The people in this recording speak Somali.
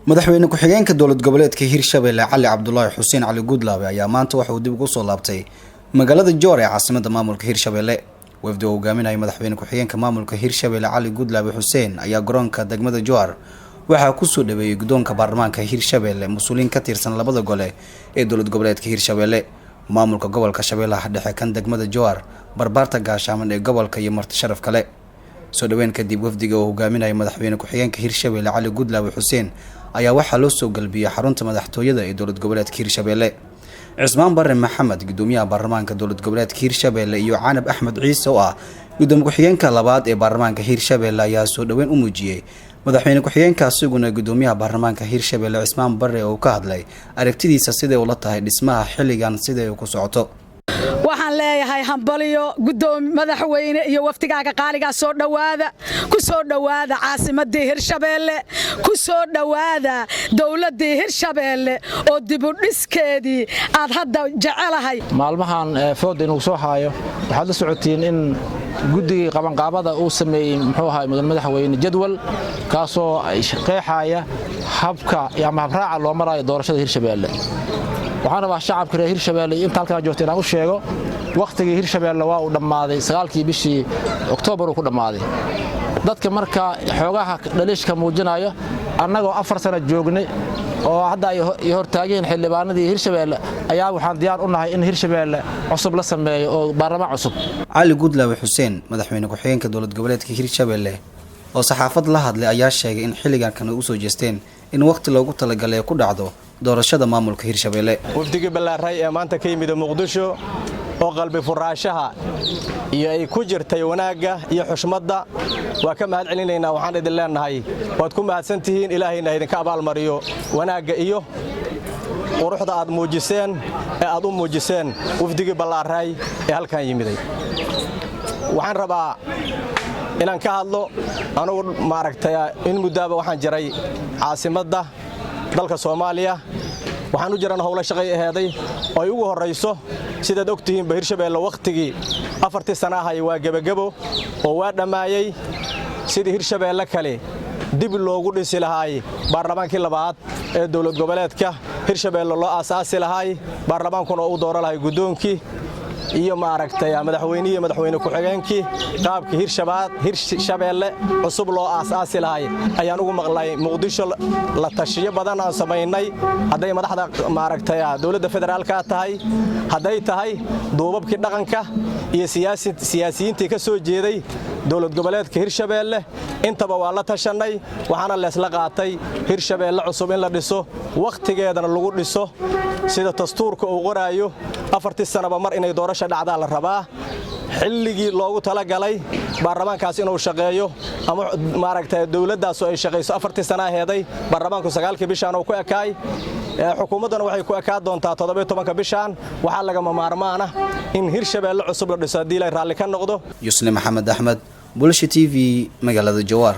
madaxweyne ku-xigeenka dowlad goboleedka Hirshabelle Cali Cabdullaahi Xuseen Cali Gudlaabe ayaa maanta waxa uu dib ugu soo laabtay magaalada Joor ee caasimadda maamulka Hirshabelle. wafdi uu hogaaminayay madaxweyne ku-xigeenka maamulka Hirshabelle Cali Gudlaabe Xuseen ayaa garoonka degmada Joor waxaa ku soo dhaweeyay guddoonka baarlamaanka Hirshabelle mas'uuliin ka tirsan labada gole ee dowlad goboleedka Hirshabelle, maamulka gobolka Shabeellaha Dhexe kan degmada Joor, barbaarta gaashaman ee gobolka iyo marti sharaf kale. soo dhaweyn kadib wafdiga uu hogaaminayay madaxweyne ku-xigeenka Hirshabelle Cali Gudlaabe Xuseen ayaa waxaa loo soo galbiyay xarunta madaxtooyada ee dowlad goboleedka Hirshabelle. Cismaan Barre Maxamed gudoomiyaha baarlamaanka dowlad goboleedka Hirshabelle iyo Canab Axmed Ciise oo ah gudoomiye ku-xigeenka labaad ee baarlamaanka Hirshabelle ayaa soo dhaweyn u muujiyay madaxweyne ku-xigeenka asaguna gudoomiyaha baarlamaanka Hirshabelle Cismaan Barre oo ka hadlay aragtidiisa sida uu la tahay dhismaha xilligan sida ay ku socoto. waxaan leeyahay hambaliyo gudoomiye madaxweyne iyo waftigaaga qaaliga soo dhawaada caasimadii Hirshabelle ku soo dhawaada dawladii Hirshabelle oo dib u dhiskeedii aad hadda jecelahay. maalmahan food inuu soo haayo waxaad la socotiin in guddiga qabanqaabada uu sameeyay muxuu ahaa madaxweyne jadwal kaasoo qeexaya habka ama habraaca loo marayo doorashada Hirshabelle. waxaan rabaa shacabka reer Hirshabelle inta halka joogtay inaan u sheego waqtigii Hirshabelle waa uu dhamaaday 9kii bishii Oktoobar uu ku dhamaaday. dadka marka xoogaha dhaliishka muujinayo annagoo 4 sano joognay oo hadda ay hortaageen xildhibaanadii Hirshabelle ayaa waxaan diyaar u nahay in Hirshabelle cusub la sameeyo oo baarlamaan cusub. Cali Gudlaabe Xuseen madaxweyne ku-xigeenka dowlad goboleedka Hirshabelle oo saxaafad la hadlay ayaa sheegay in xilligan kan u soo jeesteen in waqti loogu talagalay ku dhacdo doorashada maamulka Hirshabelle. wafdiga ballaaray ee maanta ka yimid Muqdisho oo qalbi furaashaha iyo ay ku jirtay wanaaga iyo xushmadda waa ka mahad celinaynaa. waxaan idin leenahay waad ku mahadsantihiin, ilaahayna idinka abaal mariyo wanaaga iyo quruxda aad muujiseen ee aad u muujiseen wafdiga ballaaray ee halkan yimiday. waxaan rabaa inaan ka hadlo anigu maaragtay in muddaaba waxaan jiray caasimadda dalka Soomaaliya. waxaan u jirana howlo shaqay aheeday oo ay ugu horeyso sidaad ogtihiin Hirshabelle waqtigii 4 sano ahay waa gabagabo oo waa dhamaayay sidii Hirshabelle kale dib loogu dhisi lahaay baarlamaankii labaad ee dowlad goboleedka Hirshabelle loo aasaasi lahaay baarlamaankuna uu dooran lahaay gudoonkii iyo maaragtay madaxweyne ku-xigeenkii qaabka Hirshabelle cusub loo aasaasi lahaay ayaan ugu maqlay Muqdisho. la tashiyo badan aan sameynay haday madaxda maaragtay dawladda federaalka tahay, haday tahay duubabkii dhaqanka iyo siyaasiyiintii ka soo jeeday dowlad goboleedka Hirshabelle intaba waa la tashanay. waxaana la isla qaatay Hirshabelle cusub in la dhiso waqtigeedana lagu dhiso sida dastuurka uu qoraayo 4 sanaba mar inay doorasho dhacdaa la rabaa. xilligii loogu talagalay baarlamaankaas inuu shaqeeyo ama maaragtay dawladdaas oo ay shaqeyso 4 sano aheeday baarlamaanku 9kii bishaan uu ku ekaay. xukuumaddana waxay ku ekaa doontaa 17 bishaan. waxaa laga maarmaana in Hirshabelle cusub la dhiso hadii la raalli ka noqdo. Yusni Maxamed Axmed, Bulsho TV, magaalada Joor.